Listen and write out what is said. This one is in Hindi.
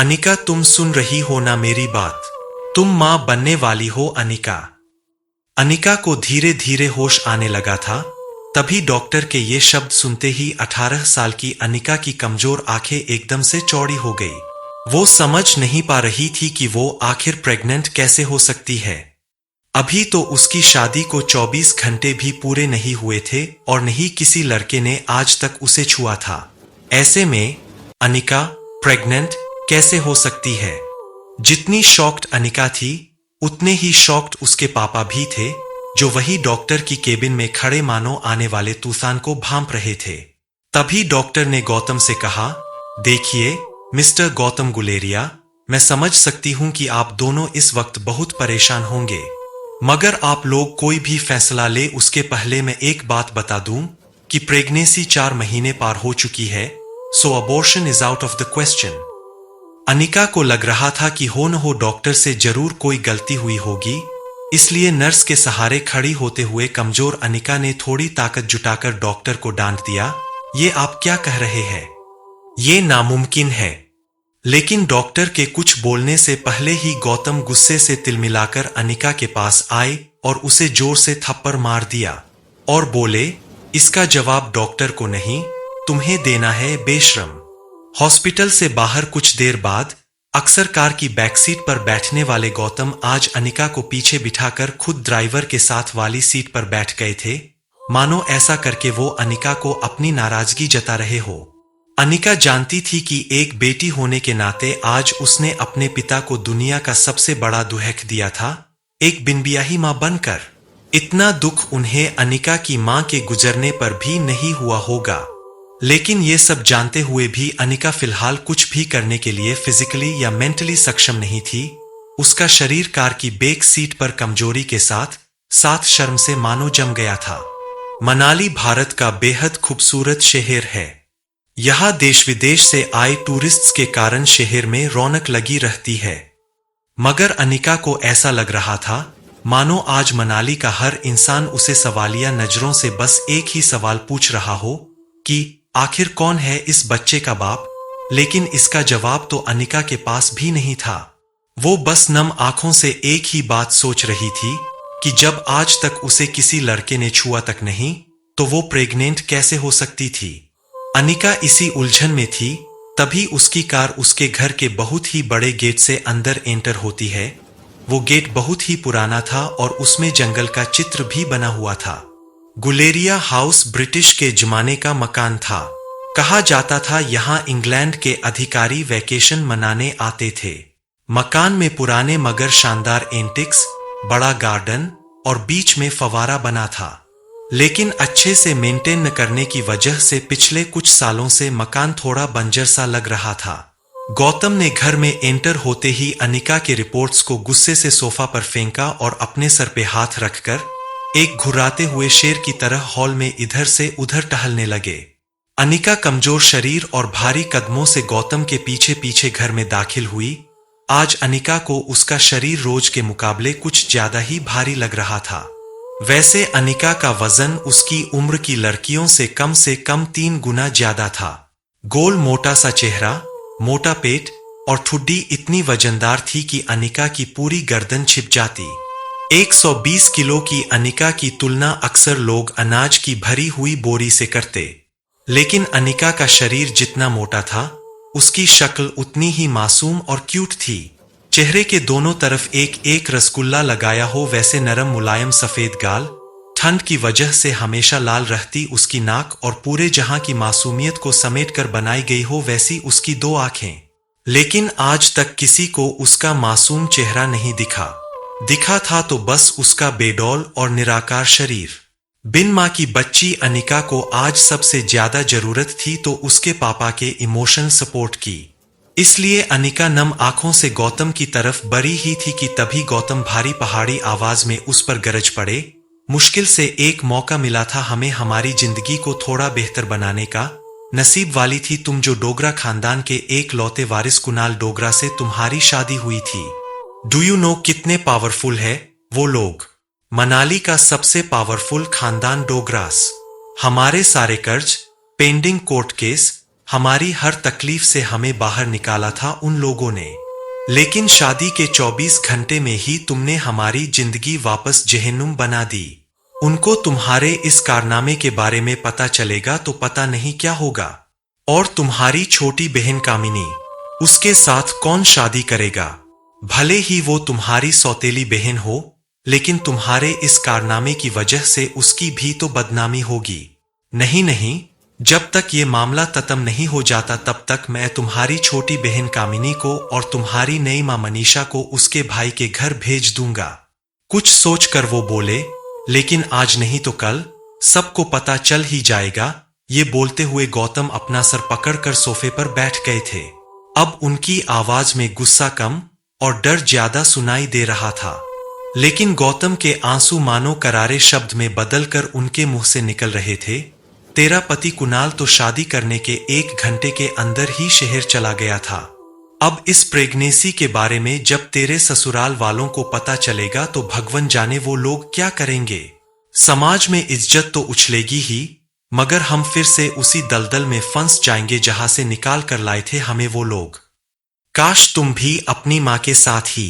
अनिका, तुम सुन रही हो ना मेरी बात? तुम मां बनने वाली हो अनिका। अनिका को धीरे धीरे होश आने लगा था। तभी डॉक्टर के ये शब्द सुनते ही 18 साल की अनिका की कमजोर आंखें एकदम से चौड़ी हो गई। वो समझ नहीं पा रही थी कि वो आखिर प्रेग्नेंट कैसे हो सकती है। अभी तो उसकी शादी को 24 घंटे भी पूरे नहीं हुए थे और नहीं किसी लड़के ने आज तक उसे छुआ था। ऐसे में अनिका प्रेग्नेंट कैसे हो सकती है? जितनी शॉक्ड अनिका थी उतने ही शॉक्ड उसके पापा भी थे, जो वही डॉक्टर की केबिन में खड़े मानो आने वाले तूफान को भांप रहे थे। तभी डॉक्टर ने गौतम से कहा, देखिए मिस्टर गौतम गुलेरिया, मैं समझ सकती हूं कि आप दोनों इस वक्त बहुत परेशान होंगे, मगर आप लोग कोई भी फैसला ले उसके पहले मैं एक बात बता दूं कि प्रेगनेंसी 4 महीने पार हो चुकी है, so abortion is out of the question. Anika को लग रहा था कि हो न हो डॉक्टर से जरूर कोई गलती हुई होगी, इसलिए नर्स के सहारे खड़ी होते हुए कमजोर अनिका ने थोड़ी ताकत जुटाकर डॉक्टर को डांट दिया, ये आप क्या कह रहे हैं? ये नामुमकिन है। लेकिन डॉक्टर के कुछ बोलने से पहले ही गौतम गुस्से से तिलमिलाकर अनिका के पास आए और उसे जोर से थप्पड़ मार दिया और बोले, इसका जवाब डॉक्टर को नहीं तुम्हें देना है बेशरम। हॉस्पिटल से बाहर कुछ देर बाद अक्सर कार की बैकसीट पर बैठने वाले गौतम आज अनिका को पीछे बिठाकर खुद ड्राइवर के साथ वाली सीट पर बैठ गए थे, मानो ऐसा करके वो अनिका को अपनी नाराजगी जता रहे हो। अनिका जानती थी कि एक बेटी होने के नाते आज उसने अपने पिता को दुनिया का सबसे बड़ा दुहक दिया था, एक बिनबियाही मां बनकर। इतना दुख उन्हें अनिका की मां के गुजरने पर भी नहीं हुआ होगा। लेकिन ये सब जानते हुए भी अनिका फिलहाल कुछ भी करने के लिए फिजिकली या मेंटली सक्षम नहीं थी। उसका शरीर कार की बैक सीट पर कमजोरी के साथ साथ शर्म से मानो जम गया था। मनाली भारत का बेहद खूबसूरत शहर है। यहां देश विदेश से आए टूरिस्ट्स के कारण शहर में रौनक लगी रहती है, मगर अनिका को ऐसा लग रहा था मानो आज मनाली का हर इंसान उसे सवालिया नजरों से बस एक ही सवाल पूछ रहा हो कि आखिर कौन है इस बच्चे का बाप। लेकिन इसका जवाब तो अनिका के पास भी नहीं था। वो बस नम आंखों से एक ही बात सोच रही थी कि जब आज तक उसे किसी लड़के ने छुआ तक नहीं, तो वो प्रेग्नेंट कैसे हो सकती थी। अनिका इसी उलझन में थी, तभी उसकी कार उसके घर के बहुत ही बड़े गेट से अंदर एंटर होती है। वो गेट बहुत ही पुराना था और उसमें जंगल का चित्र भी बना हुआ था। गुलेरिया हाउस ब्रिटिश के जमाने का मकान था। कहा जाता था यहां इंग्लैंड के अधिकारी वैकेशन मनाने आते थे। मकान में पुराने मगर शानदार एंटिक्स, बड़ा गार्डन और बीच में फवारा बना था। लेकिन अच्छे से मेंटेन न करने की वजह से पिछले कुछ सालों से मकान थोड़ा बंजर सा लग रहा था। गौतम ने घर में एंटर होते ही अनिका के रिपोर्ट्स को गुस्से से सोफा पर फेंका और अपने सर पे हाथ रखकर एक घुर्राते हुए शेर की तरह हॉल में इधर से उधर टहलने लगे। अनिका कमजोर शरीर और भारी कदमों से गौतम के पीछे पीछे घर में दाखिल हुई। आज अनिका को उसका शरीर रोज के मुकाबले कुछ ज्यादा ही भारी लग रहा था। वैसे अनिका का वजन उसकी उम्र की लड़कियों से कम 3 गुना ज्यादा था। गोल मोटा सा चेहरा, मोटा पेट और ठुड्डी इतनी वजनदार थी कि अनिका की पूरी गर्दन छिप जाती। 120 किलो की अनिका की तुलना अक्सर लोग अनाज की भरी हुई बोरी से करते, लेकिन अनिका का शरीर जितना मोटा था, उसकी शक्ल उतनी ही मासूम और क्यूट थी। चेहरे के दोनों तरफ एक एक रसगुल्ला लगाया हो वैसे नरम मुलायम सफेद गाल, ठंड की वजह से हमेशा लाल रहती उसकी नाक और पूरे जहां की मासूमियत को समेटकर बनाई गई हो वैसी उसकी 2 आंखें। लेकिन आज तक किसी को उसका मासूम चेहरा नहीं दिखा था तो बस उसका बेडौल और निराकार शरीर। बिन मां की बच्ची अनिका को आज सबसे ज्यादा जरूरत थी तो उसके पापा के इमोशनल सपोर्ट की। इसलिए अनिका नम आंखों से गौतम की तरफ बढ़ी ही थी कि तभी गौतम भारी पहाड़ी आवाज में उस पर गरज पड़े, मुश्किल से एक मौका मिला था हमें हमारी जिंदगी को थोड़ा बेहतर बनाने का। नसीब वाली थी तुम जो डोगरा खानदान के एक लौते वारिस कुणाल डोगरा से तुम्हारी शादी हुई थी। डू यू नो कितने पावरफुल है वो लोग? मनाली का सबसे पावरफुल खानदान डोगरास। हमारे सारे कर्ज, पेंडिंग कोर्ट केस, हमारी हर तकलीफ से हमें बाहर निकाला था उन लोगों ने। लेकिन शादी के 24 घंटे में ही तुमने हमारी जिंदगी वापस जहन्नुम बना दी। उनको तुम्हारे इस कारनामे के बारे में पता चलेगा तो पता नहीं क्या होगा। और तुम्हारी छोटी बहन कामिनी, उसके साथ कौन शादी करेगा? भले ही वो तुम्हारी सौतेली बहन हो, लेकिन तुम्हारे इस कारनामे की वजह से उसकी भी तो बदनामी होगी। नहीं नहीं, जब तक ये मामला खत्म नहीं हो जाता तब तक मैं तुम्हारी छोटी बहन कामिनी को और तुम्हारी नई मां मनीषा को उसके भाई के घर भेज दूंगा। कुछ सोचकर वो बोले, लेकिन आज नहीं तो कल सबको पता चल ही जाएगा। ये बोलते हुए गौतम अपना सर पकड़कर सोफे पर बैठ गए थे। अब उनकी आवाज में गुस्सा कम और डर ज्यादा सुनाई दे रहा था। लेकिन गौतम के आंसू मानो करारे शब्द में बदलकर उनके मुंह से निकल रहे थे। तेरा पति कुणाल तो शादी करने के 1 घंटे के अंदर ही शहर चला गया था। अब इस प्रेगनेंसी के बारे में जब तेरे ससुराल वालों को पता चलेगा तो भगवान जाने वो लोग क्या करेंगे। समाज में इज्जत तो उछलेगी ही, मगर हम फिर से उसी दलदल में फंस जाएंगे जहां से निकाल कर लाए थे हमें वो लोग। काश तुम भी अपनी मां के साथ ही